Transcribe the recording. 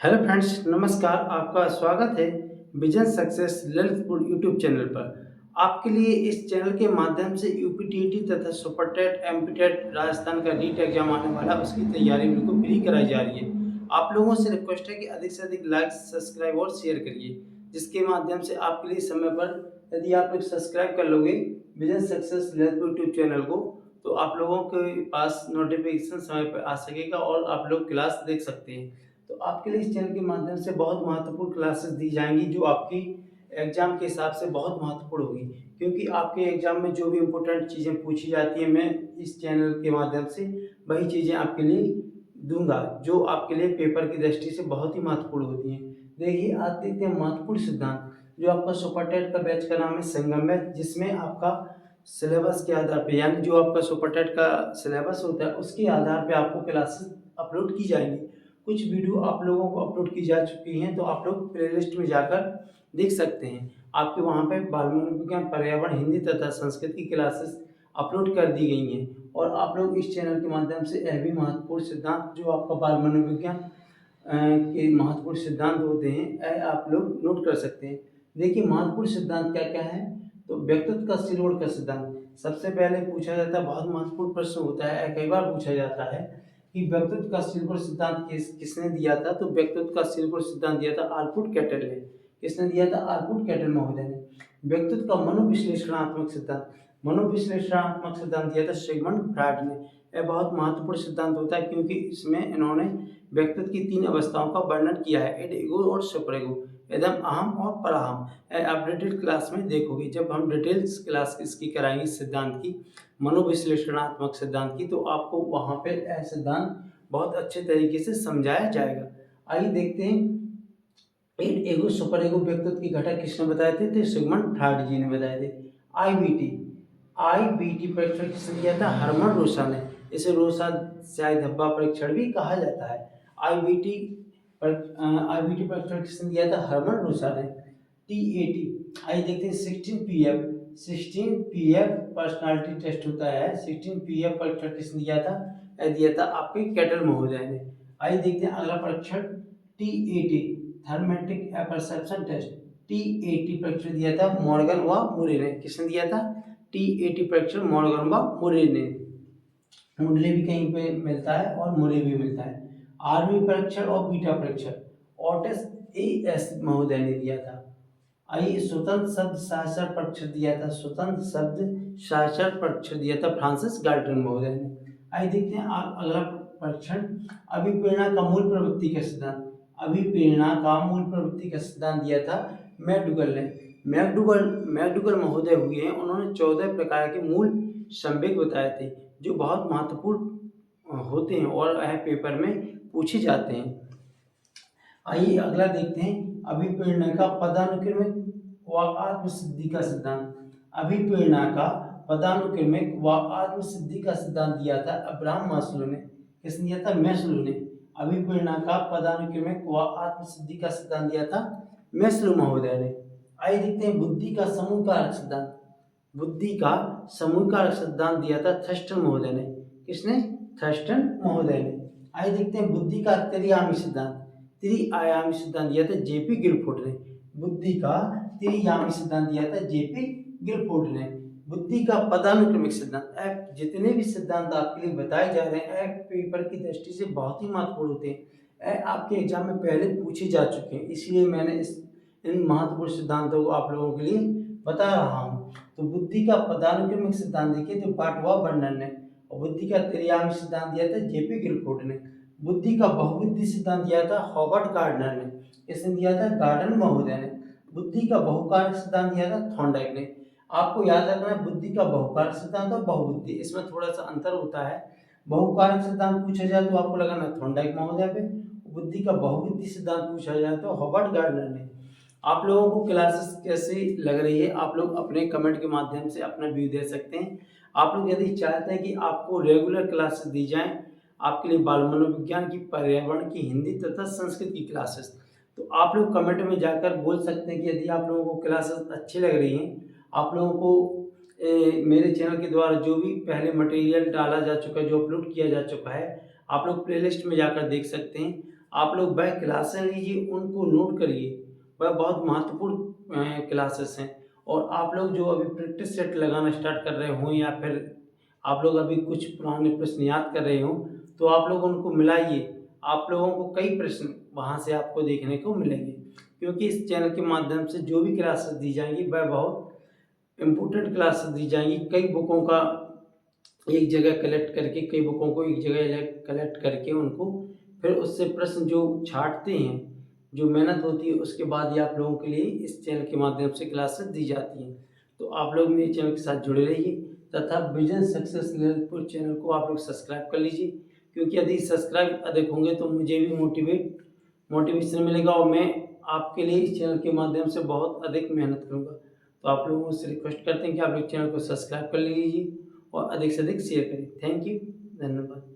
Hello friends, नमस्कार। आपका स्वागत है vision success Lalitpur YouTube channel पर। आपके लिए इस चैनल के माध्यम से यूपीटीटी तथा सुपरटेट एमपीटेट राजस्थान का नीट एग्जाम आने वाला है, उसकी तैयारी बिल्कुल फ्री कराई जा रही है। आप लोगों से रिक्वेस्ट है कि अधिक से अधिक लाइक, सब्सक्राइब और शेयर करिए, जिसके माध्यम से आपके लिए समय पर यदि आप लोग सब्सक्राइब कर लोगे vision success Lalitpur YouTube channel को, तो आप लोगों के पास नोटिफिकेशन समय पर आ सकेगा और आप लोग क्लास देख सकते हैं। तो आपके लिए इस चैनल के माध्यम से बहुत महत्वपूर्ण क्लासेस दी जाएंगी, जो आपकी एग्जाम के हिसाब से बहुत महत्वपूर्ण होगी, क्योंकि आपके एग्जाम में जो भी इम्पोर्टेंट चीज़ें पूछी जाती हैं, मैं इस चैनल के माध्यम से वही चीज़ें आपके लिए दूंगा, जो आपके लिए पेपर की दृष्टि से बहुत ही महत्वपूर्ण होती हैं। देखिए, आज देखते हैं महत्वपूर्ण सिद्धांत। जो आपका सुपरटेट का बैच का नाम है संगम बैच, जिसमें आपका सिलेबस के आधार पे, यानी जो आपका सुपरटेट का सिलेबस होता है उसके आधार पे आपको क्लासेस अपलोड की जाएंगी। कुछ वीडियो आप लोगों को अपलोड की जा चुकी हैं, तो आप लोग प्लेलिस्ट में जाकर देख सकते हैं। आपके वहाँ पे बाल मनोविज्ञान, पर्यावरण, हिंदी तथा संस्कृत की क्लासेस अपलोड कर दी गई हैं। और आप लोग इस चैनल के माध्यम से यह भी महत्वपूर्ण सिद्धांत, जो आपका बाल मनोविज्ञान के महत्वपूर्ण सिद्धांत होते हैं, यह आप लोग नोट कर सकते हैं। देखिए, महत्वपूर्ण सिद्धांत क्या क्या है। तो व्यक्तित्व का सिरोड का सिद्धांत सबसे पहले पूछा जाता है, बहुत महत्वपूर्ण प्रश्न होता है, कई बार पूछा जाता है कि व्यक्तित्व का सिरपुर सिद्धांत किसने दिया था। तो व्यक्तित्व का सिरपुर सिद्धांत दिया था आल्फ्रेड कैटल ने। किसने दिया था? आल्फ्रेड कैटल महोदय ने। व्यक्तित्व का मनोविश्लेषणात्मक सिद्धांत, मनोविश्लेषणात्मक सिद्धांत दिया था सिगमंड फ्रायड ने। यह बहुत महत्वपूर्ण सिद्धांत होता है, क्योंकि इसमें इन्होंने व्यक्तित्व की 3 अवस्थाओं का वर्णन किया है, इड, ईगो और सुपर ईगो, एकदम अहम और पराहम। आप डिटेल क्लास में देखोगे, जब हम डिटेल्स क्लास इसकी कराएंगे सिद्धांत की, मनोविश्लेषणात्मक सिद्धांत की, तो आपको वहाँ पे यह सिद्धांत बहुत अच्छे तरीके से समझाया जाएगा। आइए देखते हैं, इड, ईगो, सुपर ईगो व्यक्तित्व की घटक किसने बताए थे? तो सिगमंड फ्रायड जी ने बताए थे। आईबीटी, आईबीटी परीक्षण किसने किया था? हरमन रोसा ने। इसे रोसा शायद धब्बा परीक्षण भी कहा जाता है। आईबीटी आईबीटी परीक्षण किसने दिया था? हरमन रोसा ने। टीएटी, आइए देखते हैं 16 पीएफ, 16 पीएफ पर्सनालिटी टेस्ट होता है। 16 पीएफ परीक्षण किसने दिया था? दिया था आपके कैटल महोदय ने। आइए देखते हैं अगला परीक्षण, टीएटी, थर्मेटिक परसेप्शन टेस्ट। टीएटी परीक्षण दिया था मॉर्गन व मुरे ने। किसने दिया था? टीएटी परीक्षण मॉर्गन व मुरे ने। मुंडले भी कहीं पे मिलता है और मुरे भी मिलता है। आर्मी परीक्षण और बीटा परीक्षण ओटिस एएस महोदय ने दिया था। आइए, स्वतंत्र शब्द साक्षर परीक्षण दिया था, स्वतंत्र शब्द साक्षर परीक्षण दिया था फ्रांसिस गाल्टन महोदय ने। आइए देखते हैं अगला परीक्षण, अभिप्रेरणा का मूल प्रवृत्ति का सिद्धांत। अभिप्रेरणा का मूल प्रवृत्ति का सिद्धांत दिया था मैकडूगल ने। मैकडूगल महोदय हुए हैं, उन्होंने 14 प्रकार के मूल संवेग बताए थे, जो बहुत महत्वपूर्ण होते हैं और यह पेपर में पूछे जाते हैं। आइए अगला देखते हैं, अभिप्रेरणा का पदानुक्रमिक व आत्मसिद्धि का सिद्धांत। अभिप्रेरणा का पदानुक्रमिक व आत्मसिद्धि का सिद्धांत दिया था अब्राहम मास्लो ने। किसने दिया था? मैस्लो ने। अभिप्रेरणा का पदानुक्रमिक व आत्मसिद्धि का सिद्धांत दिया था मैस्लो महोदय ने। आइए देखते हैं, बुद्धि का समूह कारक सिद्धांत। बुद्धि का समूह कारक सिद्धांत दिया था थर्स्टन महोदय ने। किसने? थर्स्टन महोदय ने। आइए देखते हैं, बुद्धि का त्रिआयामी सिद्धांत, त्रिआयामी सिद्धांत दिया था जेपी गिलफोर्ड ने। बुद्धि का त्रिआयामी सिद्धांत दिया था जेपी गिलफोर्ड ने। बुद्धि का पदानुक्रमिक सिद्धांत, जितने भी सिद्धांत आपके लिए बताए जा रहे हैं, पेपर की दृष्टि से बहुत ही महत्वपूर्ण होते हैं। आपके एग्जाम में पहले पूछे जा चुके हैं, इसलिए मैंने इन महत्वपूर्ण सिद्धांतों को आप लोगों के लिए बता रहा हूँ। तो बुद्धि का पदानुक्रमिक सिद्धांत देखिए तो बाटवा बर्नर ने, और बुद्धि का त्रिआयामी सिद्धांत दिया था जेपी गिलफोर्ड ने। बुद्धि का बहुविधि सिद्धांत दिया था हॉवर्ड गार्डनर ने। किसने दिया था? गार्डन महोदय ने। बुद्धि का बहुकारक सिद्धांत दिया था थॉर्नडाइक ने। आपको याद रखना है, बुद्धि का बहुकारक सिद्धांत और बहुबुद्धि, इसमें थोड़ा सा अंतर होता है। बहुकारक सिद्धांत पूछा जाए तो आपको लगाना थॉर्नडाइक महोदय पे, बुद्धि का बहुबुद्धि सिद्धांत पूछा जाए तो हॉवर्ड गार्डनर ने। आप लोगों को क्लासेस कैसी लग रही है, आप लोग अपने कमेंट के माध्यम से अपना व्यू दे सकते हैं। आप लोग यदि चाहते हैं कि आपको रेगुलर क्लासेस दी जाएं, आपके लिए बाल मनोविज्ञान की, पर्यावरण की, हिंदी तथा संस्कृत की क्लासेस, तो आप लोग कमेंट में जाकर बोल सकते हैं कि यदि आप लोगों को क्लासेस अच्छी लग रही हैं, आप लोगों को मेरे चैनल के द्वारा जो भी पहले मटेरियल डाला जा चुका है, जो अपलोड किया जा चुका है, आप लोग प्लेलिस्ट में जाकर देख सकते हैं। आप लोग वह क्लासें लीजिए, उनको नोट करिए। वह बहुत महत्वपूर्ण क्लासेस हैं। और आप लोग जो अभी प्रैक्टिस सेट लगाना स्टार्ट कर रहे हों, या फिर आप लोग अभी कुछ पुराने प्रश्न याद कर रहे हों, तो आप लोग उनको मिलाइए। आप लोगों को कई प्रश्न वहाँ से आपको देखने को मिलेंगे, क्योंकि इस चैनल के माध्यम से जो भी क्लासेस दी जाएंगी वह बहुत इम्पोर्टेंट क्लासेस दी जाएंगी। कई बुकों का एक जगह कलेक्ट करके, कई बुकों को एक जगह कलेक्ट करके, उनको फिर उससे प्रश्न जो छाँटते हैं, जो मेहनत होती है, उसके बाद ही आप लोगों के लिए इस चैनल के माध्यम से क्लासेस दी जाती हैं। तो आप लोग मेरे चैनल के साथ जुड़े रहिए, तथा विजन सक्सेस ललितपुर चैनल को आप लोग सब्सक्राइब कर लीजिए, क्योंकि यदि सब्सक्राइब अधिक होंगे तो मुझे भी मोटिवेशन मिलेगा, और मैं आपके लिए इस चैनल के माध्यम से बहुत अधिक मेहनत करूँगा। तो आप लोगों से रिक्वेस्ट करते हैं कि आप लोग चैनल को सब्सक्राइब कर लीजिए और अधिक से अधिक शेयर करें। थैंक यू, धन्यवाद।